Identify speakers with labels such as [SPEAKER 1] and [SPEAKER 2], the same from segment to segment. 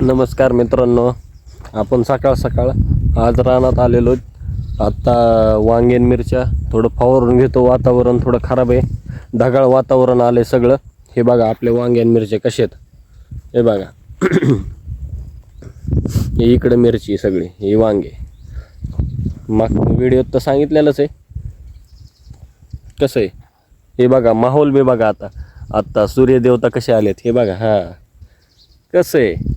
[SPEAKER 1] नमस्कार मित्रांनो, आपण सकाळ सकाळ आज रानात आलेलो. आता वांगेन मिरच्या थोडं फवारून घेतो. वातावरण थोडं खराब आहे, ढगाळ वातावरण आले सगळं. हे बघा आपले वांगेन मिरच्या कसे आहेत, हे बघा. हे इकडे मिरची सगळी, ही वांगे. मग व्हिडिओत तर सांगितलेलंच आहे कसं आहे. हे बघा माहोल बी बघा. आता सूर्यदेवता कसे आलेत हे बघा. हा कसं आहे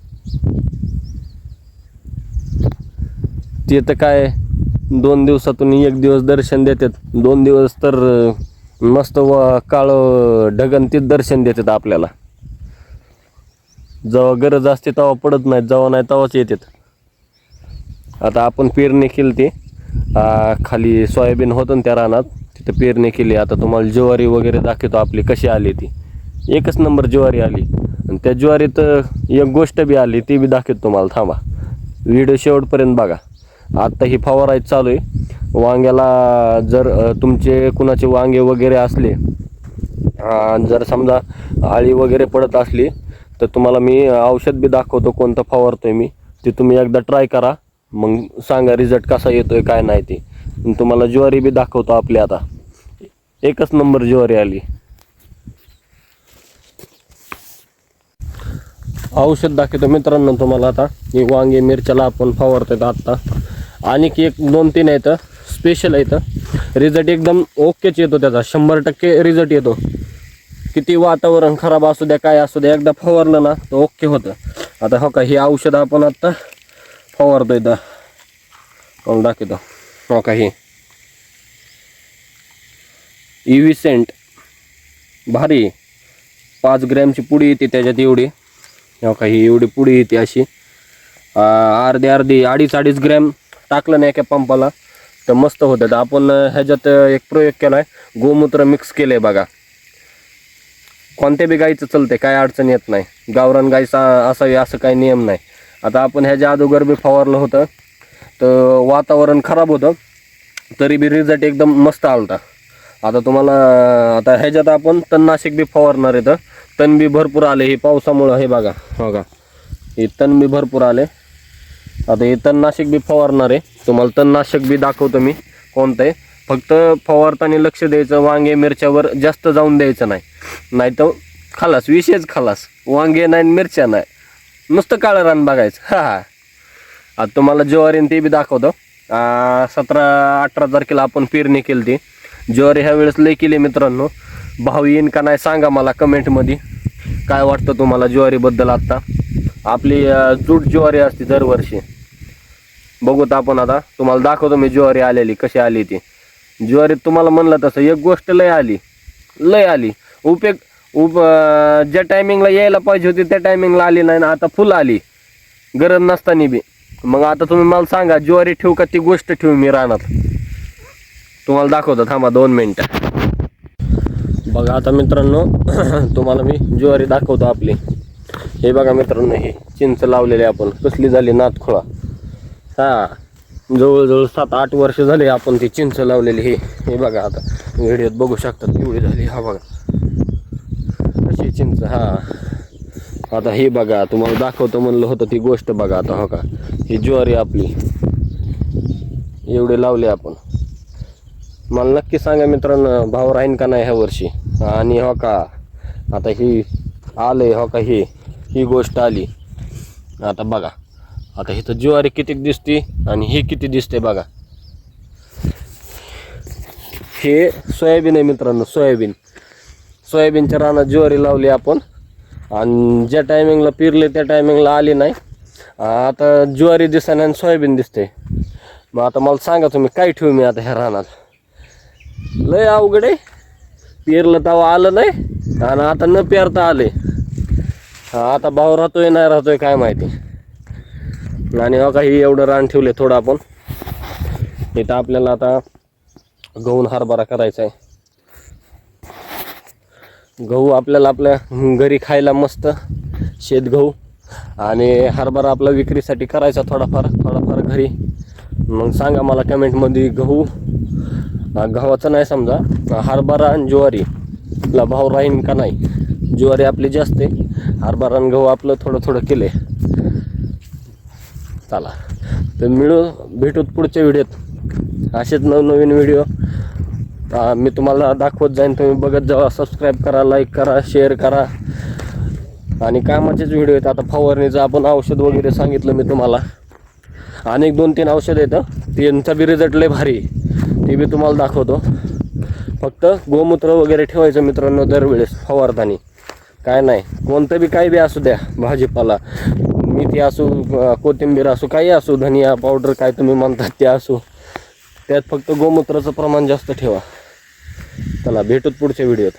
[SPEAKER 1] ते तर काय 2 दिवसातून 1 दिवस दर्शन देतात. 2 दिवस तर मस्त काळं ढगन दर्शन देतात आपल्याला. जेव्हा गरज असते तेव्हा पडत नाहीत, जेव्हा नाही तेव्हाच येतात. आता आपण पेरणी केली ती खाली सोयाबीन होतं ना त्या रानात, तिथं पेरणी केली. आता तुम्हाला ज्वारी वगैरे दाखवतो आपली कशी आली. ती एकच नंबर ज्वारी आली. आणि त्या ज्वारीत एक गोष्ट बी आली, ती बी दाखवतो तुम्हाला. थांबा, व्हिडिओ शेवटपर्यंत बघा. आत्ता ही फवारायचं चालू आहे वांग्याला. जर तुमचे कुणाचे वांगे वगैरे असले, जर समजा आळी वगैरे पडत असली, तर तुम्हाला मी औषध बी दाखवतो कोणतं फवारतोय मी. ते तुम्ही एकदा ट्राय करा, मग सांगा रिझल्ट कसा येतोय काय नाही ते. तुम्हाला ज्वारी बी दाखवतो आपली. आता एकच नंबर ज्वारी आली. औषध दाखवतो मित्रांनो तुम्हाला. आता ही वांगे मिरच्याला आपण फवारतोय आत्ता. आणि एक 2-3 आहेत स्पेशल आहेत. रिझल्ट एकदम ओकेच येतो त्याचा, 100% रिझल्ट येतो. किती वातावरण खराब असू द्या काय असू द्या, एकदा फवारलं ना तर ओके होतं. आता हो का, ही औषध आपण आत्ता फवारतोय. कोण दाखवतो हो का, ही इव्हिसेंट भारी 5 ग्रॅमची पुडी येते त्याच्यात. एवढी हो का, ही एवढी पुडी येते अशी. अर्धी 2.5 ग्रॅम टाकलं नाही एका पंपाला तर मस्त होतं. आपण ह्याच्यात एक प्रयोग केला आहे, गोमूत्र मिक्स केलं आहे बघा. कोणत्या बी गाईचं चलते, काय अडचण येत नाही. गावरान गाईचा असावी असं काही नियम नाही. आता आपण ह्याच्या अगोदर बी फवारलं होतं, तर वातावरण खराब होतं तरी बी रिझल्ट एकदम मस्त आलता. आता तुम्हाला आता ह्याच्यात आपण तणनाशक बी फवारणार आहे. तर तण बी भरपूर आले हे पावसामुळं. हे बघा हो का, हे तण बी भरपूर आले. आता हे तणनाशक बी फवारणार आहे. तुम्हाला तणनाशक बी दाखवतो मी कोणतं आहे. फक्त फवारताना लक्ष द्यायचं, वांगे मिरच्यावर जास्त जाऊन द्यायचं नाही, नाही तर खलास, विशेष खलास. वांगे नाही मिरच्या नाही, नुसतं काळं रान बघायचं. आता तुम्हाला ज्वारी ते बी दाखवतो. 17-18 तारखेला आपण पेरणी केली ती ज्वारी. ह्या वेळेस लई केली मित्रांनो. भाव येईन का नाही सांगा मला कमेंटमध्ये. काय वाटतं तुम्हाला ज्वारीबद्दल. आत्ता आपली जूट ज्वारी असते दरवर्षी. बघूत आपण. आता तुम्हाला दाखवतो मी ज्वारी आलेली कशी आली ती. ज्वारी तुम्हाला म्हणलं तसं एक गोष्ट लय आली. ज्या टायमिंगला यायला पाहिजे होती त्या टायमिंगला आली नाही ना. आता फुल आली गरज नसताना बी. मग आता तुम्ही मला सांगा ज्वारी ठेवू का ती गोष्ट ठेवू मी रानात. तुम्हाला दाखवतो, थांबा 2 मिनिटं. बघा आता मित्रांनो तुम्हाला मी ज्वारी दाखवतो आपली. हे बघा मित्रांनो, हे चिंच लावलेली आपण कसली झाली नातखोळा. जवळजवळ 7-8 वर्ष झाले आपण ती चिंच लावलेली. हे बघा आता व्हिडिओत बघू शकतात एवढी झाली. हा बघा कशी चिंच. आता हे बघा तुम्हाला दाखवतो म्हणलं होतं ती गोष्ट. बघा आता हो का, ही ज्वारी आपली एवढे लावले आपण. मला नक्की सांगा मित्रांनो भाव राहीन का नाही ह्या वर्षी. आणि हो का, आता ही आलंय हो का, ही गोष्ट आली. आता बघा, आता इथं ज्वारी किती दिसते आणि ही किती दिसते बघा. हे सोयाबीन आहे मित्रांनो, सोयाबीनच्या रानात ज्वारी लावली आपण. आणि ज्या टायमिंगला पेरले त्या टायमिंगला आली नाही. आता ज्वारी दिसते आणि सोयाबीन दिसते. मग आता मला सांगा तुम्ही काय ठेवू मी आता ह्या रानात. लय अवघड आहे. पेरलं तेव्हा आलं नाही आणि आता न पेरता आले. आता भाव राहतोय नाही राहतोय काय माहिती. आणि हो का, ही एवढं रान ठेवले थोडं आपण. इथं आपल्याला आता गहू हरभरा करायचा आहे. गहू आपल्याला आपल्या घरी खायला मस्त शेत गहू, आणि हरभरा आपला विक्रीसाठी करायचा थोडाफार घरी. मग सांगा मला कमेंटमध्ये गव्हाचं नाही समजा हरभरा आणि ज्वारीला भाव राहीन का नाही. ज्वारी आपली जास्त आहे, हरभरा आणि गहू आपलं थोडं केले. चला तर भेटूत पुढच्या व्हिडिओत. असेच नवनवीन व्हिडिओ मी तुम्हाला दाखवत जाईन. तुम्ही बघत जावा. सबस्क्राईब करा, लाईक करा, शेअर करा. आणि कामाचेच व्हिडिओ आहेत. आता फवारणीचं आपण औषध वगैरे सांगितलं मी तुम्हाला. अनेक 2-3 औषध येतं, त्यांचा बी रिझल्ट लय भारी, ते बी तुम्हाला दाखवतो. फक्त गोमूत्र वगैरे ठेवायचं मित्रांनो दरवेळेस फवारताना. काय नाही, कोणतं बी काही बी असू द्या, भाजीपाला, मेथी असू, कोथिंबीर असू, काही असू, धनिया पावडर काय तुम्ही म्हणतात ते असू, त्यात फक्त गोमूत्राचं प्रमाण जास्त ठेवा. चला भेटूत पुढच्या व्हिडिओत.